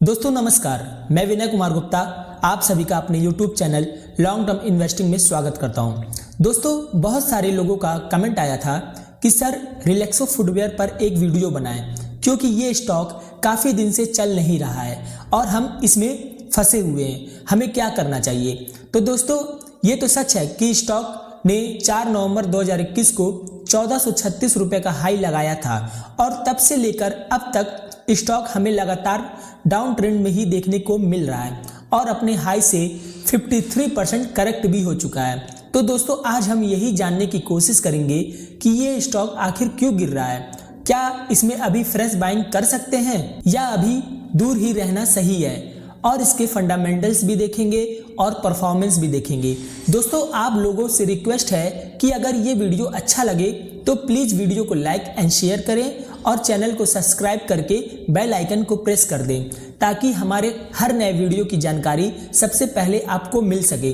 दोस्तों नमस्कार, मैं विनय कुमार गुप्ता आप सभी का अपने YouTube channel long term investing में स्वागत करता हूं। दोस्तों बहुत सारे लोगों का कमेंट आया था कि सर रिलैक्सो फुटवेयर पर एक वीडियो बनाएं क्योंकि ये स्टॉक काफ़ी दिन से चल नहीं रहा है और हम इसमें फंसे हुए हैं, हमें क्या करना चाहिए। तो दोस्तों ये तो सच है कि स्टॉक ने 4 नवंबर 2021 को 1436 रुपये का हाई लगाया था और तब से लेकर अब तक स्टॉक हमें लगातार डाउन ट्रेंड में ही देखने को मिल रहा है और अपने हाई से 53% करेक्ट भी हो चुका है। तो दोस्तों आज हम यही जानने की कोशिश करेंगे कि ये स्टॉक आखिर क्यों गिर रहा है, क्या इसमें अभी फ्रेश बाइंग कर सकते हैं या अभी दूर ही रहना सही है, और इसके फंडामेंटल्स भी देखेंगे और परफॉर्मेंस भी देखेंगे। दोस्तों आप लोगों से रिक्वेस्ट है कि अगर ये वीडियो अच्छा लगे तो प्लीज़ वीडियो को लाइक एंड शेयर करें और चैनल को सब्सक्राइब करके बेल आइकन को प्रेस कर दें ताकि हमारे हर नए वीडियो की जानकारी सबसे पहले आपको मिल सके।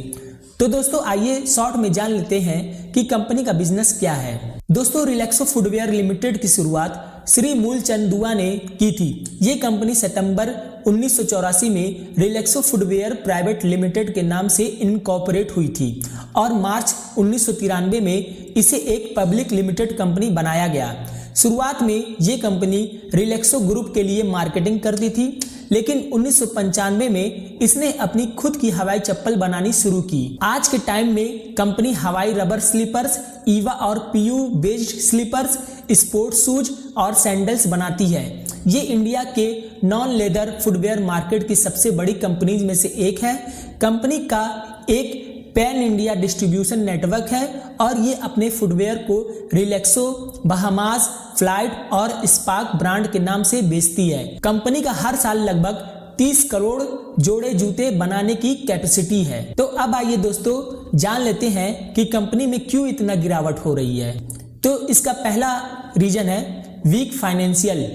तो दोस्तों आइए शॉर्ट में जान लेते हैं कि कंपनी का बिजनेस क्या है। दोस्तों रिलैक्सो फुटवेयर लिमिटेड की शुरुआत श्री मूलचंद दुआ ने की थी। ये कंपनी सितंबर 1984 में रिलैक्सो फुटवेयर प्राइवेट लिमिटेड के नाम से इनकॉर्पोरेट हुई थी और मार्च 1993 में इसे एक पब्लिक लिमिटेड कंपनी बनाया गया। शुरुआत में ये कंपनी रिलैक्सो ग्रुप के लिए मार्केटिंग करती थी, लेकिन 1995 में इसने अपनी खुद की हवाई चप्पल बनानी शुरू की। आज के टाइम में कंपनी हवाई रबर स्लीपर्स, ईवा और PU based slippers, sports shoes और सैंडल्स बनाती है। ये इंडिया के नॉन लेदर फुटवेयर मार्केट की सबसे बड़ी कंपनीज में से एक है। कंपनी का एक पैन इंडिया डिस्ट्रीब्यूशन नेटवर्क है और ये अपने फुटवेयर को रिलैक्सो, बहामास, फ्लाइट और स्पार्क ब्रांड के नाम से बेचती है। कंपनी का हर साल लगभग 30 करोड़ जोड़े जूते बनाने की कैपेसिटी है। तो अब आइए दोस्तों जान लेते हैं कि कंपनी में क्यों इतना गिरावट हो रही है। तो इसका पहला रीजन है वीक फाइनेंशियल।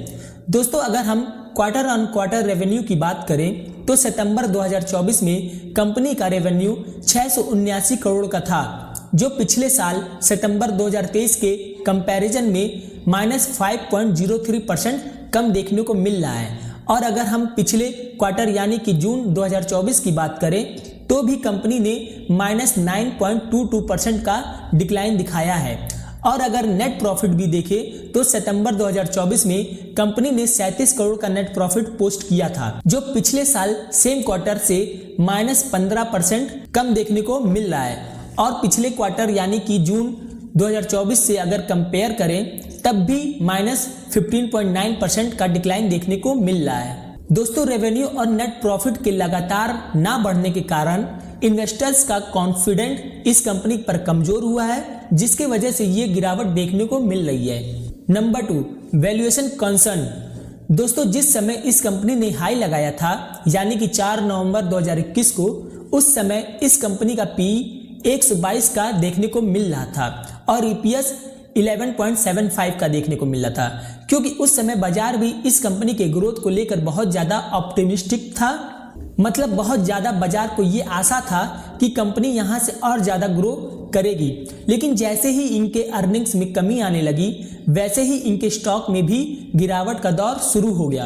दोस्तों अगर हम क्वार्टर ऑन क्वार्टर रेवेन्यू की बात करें तो सितंबर 2024 में कंपनी का रेवेन्यू 679 करोड़ का था, जो पिछले साल सितंबर 2023 के कंपैरिजन में -5.03% कम देखने को मिल रहा है। और अगर हम पिछले क्वार्टर यानी कि जून 2024 की बात करें तो भी कंपनी ने -9.22% का डिक्लाइन दिखाया है। और अगर नेट प्रॉफिट भी देखें तो सितंबर 2024 में कंपनी ने 37 करोड़ का नेट प्रॉफिट पोस्ट किया था, जो पिछले साल सेम क्वार्टर से -15% कम देखने को मिल रहा है। और पिछले क्वार्टर यानी कि जून 2024 से अगर कंपेयर करें तब भी -15.9% का डिक्लाइन देखने को मिल रहा है। दोस्तों रेवेन्यू और नेट प्रॉफिट के लगातार ना बढ़ने के कारण इन्वेस्टर्स का कॉन्फिडेंट इस कंपनी पर कमजोर हुआ है, जिसके वजह से ये गिरावट देखने को मिल रही है। Number 2, valuation concern. दोस्तों जिस समय इस कंपनी ने हाई लगाया था यानी कि 4 नवंबर 2021 को, उस समय इस कंपनी का पी 122 का देखने को मिल रहा था और ईपीएस 11.75 का देखने को मिल रहा था, क्योंकि उस समय बाजार भी इस कंपनी के ग्रोथ को लेकर बहुत ज़्यादा ऑप्टिमिस्टिक था। मतलब बहुत ज़्यादा बाजार को ये आशा था कि कंपनी यहाँ से और ज़्यादा ग्रो करेगी। लेकिन जैसे ही इनके अर्निंग्स में कमी आने लगी वैसे ही इनके स्टॉक में भी गिरावट का दौर शुरू हो गया।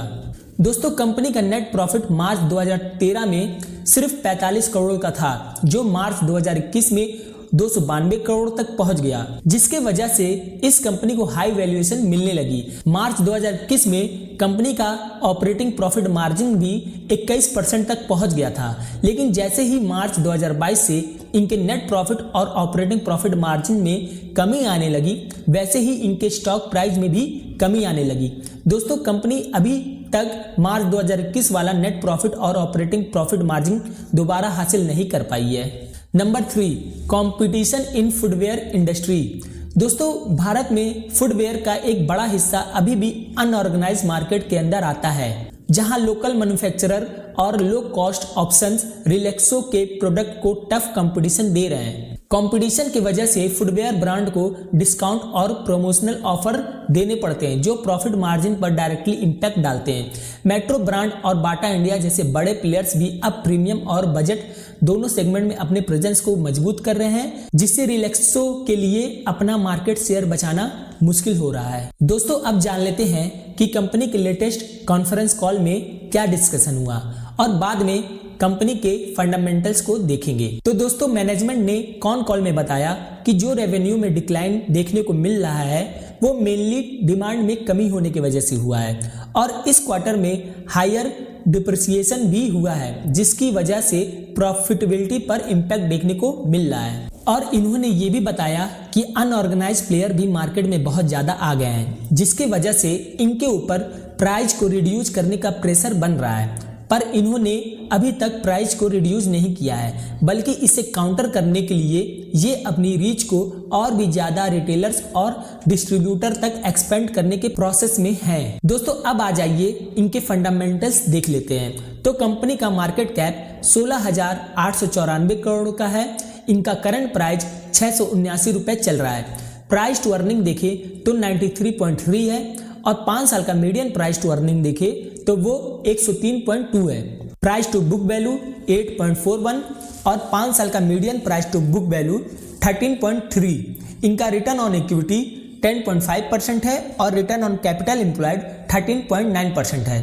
दोस्तों कंपनी का नेट प्रॉफिट मार्च 2013 में सिर्फ 45 करोड़ का था, जो मार्च 2021 में 292 करोड़ तक पहुंच गया, जिसके वजह से इस कंपनी को हाई वैल्यूएशन मिलने लगी। मार्च 2021 में कंपनी का ऑपरेटिंग प्रॉफिट मार्जिन भी 21% तक पहुंच गया था। लेकिन जैसे ही मार्च 2022 से इनके नेट प्रॉफिट और ऑपरेटिंग प्रॉफिट मार्जिन में कमी आने लगी, वैसे ही इनके स्टॉक प्राइस में भी कमी आने लगी। दोस्तों कंपनी अभी तक मार्च 2021 वाला नेट प्रॉफिट और ऑपरेटिंग प्रॉफिट मार्जिन दोबारा हासिल नहीं कर पाई है। Number 3, competition in footwear industry. दोस्तों भारत में फुटवेयर का एक बड़ा हिस्सा अभी भी अनऑर्गेनाइज्ड मार्केट के अंदर आता है, जहां लोकल मैन्युफैक्चरर और लो कॉस्ट ऑप्शंस रिलैक्सो के प्रोडक्ट को टफ कंपटीशन दे रहे हैं। कंपटीशन की वजह से फुटवेयर ब्रांड को डिस्काउंट और प्रमोशनल ऑफर देने पड़ते हैं, जो प्रॉफिट मार्जिन पर डायरेक्टली इंपैक्ट डालते हैं। मेट्रो ब्रांड और बाटा इंडिया जैसे बड़े प्लेयर्स भी अब प्रीमियम और बजट दोनों सेगमेंट में अपने प्रेजेंस को मजबूत कर रहे हैं, जिससे रिलैक्सो के लिए अपना मार्केट शेयर बचाना मुश्किल हो रहा है। दोस्तों अब जान लेते हैं कि कंपनी के लेटेस्ट कॉन्फ्रेंस कॉल में क्या डिस्कशन हुआ और बाद में कंपनी के फंडामेंटल्स को देखेंगे। तो दोस्तों मैनेजमेंट ने कॉन कॉल में बताया कि जो रेवेन्यू में डिक्लाइन देखने को मिल रहा है वो मेनली डिमांड में कमी होने की वजह से हुआ है और इस क्वार्टर में हायर डिप्रिसिएशन भी हुआ है जिसकी वजह से प्रॉफिटेबिलिटी पर इम्पैक्ट देखने को मिल रहा है। और इन्होंने ये भी बताया कि अनऑर्गेनाइज्ड प्लेयर भी मार्केट में बहुत ज़्यादा आ गए हैं जिसकी वजह से इनके ऊपर प्राइस को रिड्यूस करने का प्रेशर बन रहा है, पर इन्होंने अभी तक प्राइस को रिड्यूस नहीं किया है बल्कि इसे काउंटर करने के लिए ये अपनी रीच को और भी ज़्यादा रिटेलर्स और डिस्ट्रीब्यूटर तक एक्सपेंड करने के प्रोसेस में हैं। दोस्तों अब आ जाइए इनके फंडामेंटल्स देख लेते हैं। तो कंपनी का मार्केट कैप 16,894 करोड़ का है। इनका करंट प्राइस 679 रुपये चल रहा है। प्राइस टू अर्निंग देखें तो 93.3 है और 5 साल का मीडियन प्राइस टू अर्निंग देखें तो वो 103.2 है। प्राइस टू बुक वैल्यू 8.41 और 5 साल का median price to book value 13.3। इनका रिटर्न ऑन इक्विटी 10.5% है और रिटर्न ऑन कैपिटल एम्प्लॉयड 13.9% है।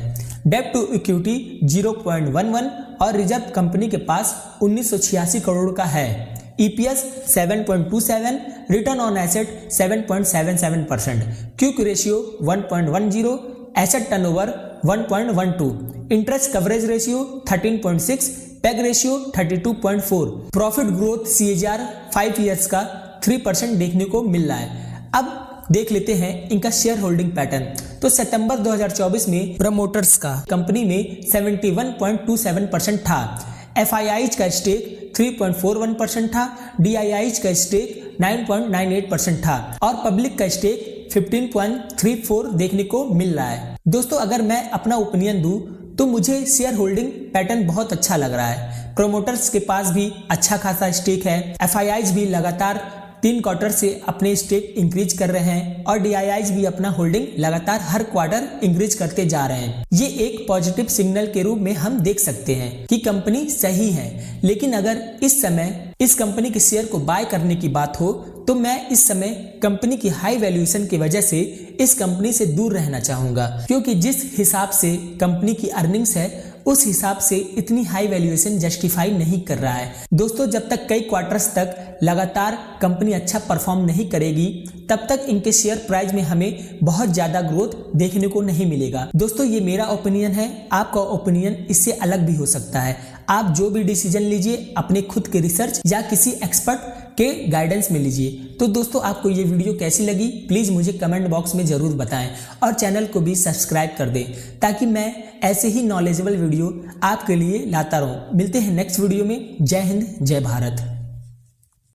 डेब्ट टू इक्विटी 0.11 और रिजर्व कंपनी के पास 1986 करोड़ का है। EPS 7.27, return on asset 7.77%, quick ratio 1.10, asset turnover 1.12, interest coverage ratio 13.6, peg ratio 32.4, profit growth CAGR 5 years का 3% देखने को मिल रहा है। अब देख लेते हैं इनका शेयर होल्डिंग पैटर्न। तो सितंबर 2024 में प्रमोटर्स का कंपनी में 71.27% था। FIIs का स्टेक 3.41% था। DIIs का स्टेक 9.98% था और पब्लिक का स्टेक 15.34 देखने को मिल रहा है। दोस्तों अगर मैं अपना ओपिनियन दूं तो मुझे शेयर होल्डिंग पैटर्न बहुत अच्छा लग रहा है। प्रोमोटर्स के पास भी अच्छा खासा स्टेक है। FIIs भी लगातार 3 क्वार्टर से अपने स्टेक इंक्रीज कर रहे हैं और DIIs भी अपना होल्डिंग लगातार हर क्वार्टर इंक्रीज करते जा रहे हैं। ये एक पॉजिटिव सिग्नल के रूप में हम देख सकते हैं कि कंपनी सही है। लेकिन अगर इस समय इस कंपनी के शेयर को बाय करने की बात हो तो मैं इस समय कंपनी की हाई वैल्यूएशन की वजह से इस कंपनी से दूर रहना चाहूंगा, क्योंकि जिस हिसाब से कंपनी की अर्निंग्स है उस हिसाब से इतनी हाई वैल्यूएशन जस्टिफाई नहीं कर रहा है। दोस्तों जब तक कई क्वार्टर्स तक लगातार कंपनी अच्छा परफॉर्म नहीं करेगी तब तक इनके शेयर प्राइस में हमें बहुत ज्यादा ग्रोथ देखने को नहीं मिलेगा। दोस्तों ये मेरा ओपिनियन है, आपका ओपिनियन इससे अलग भी हो सकता है। आप जो भी डिसीजन लीजिए अपने खुद के रिसर्च या किसी एक्सपर्ट के गाइडेंस में लीजिए। तो दोस्तों आपको ये वीडियो कैसी लगी प्लीज़ मुझे कमेंट बॉक्स में ज़रूर बताएं और चैनल को भी सब्सक्राइब कर दें ताकि मैं ऐसे ही नॉलेजेबल वीडियो आपके लिए लाता रहूं। मिलते हैं नेक्स्ट वीडियो में। जय हिंद जय भारत।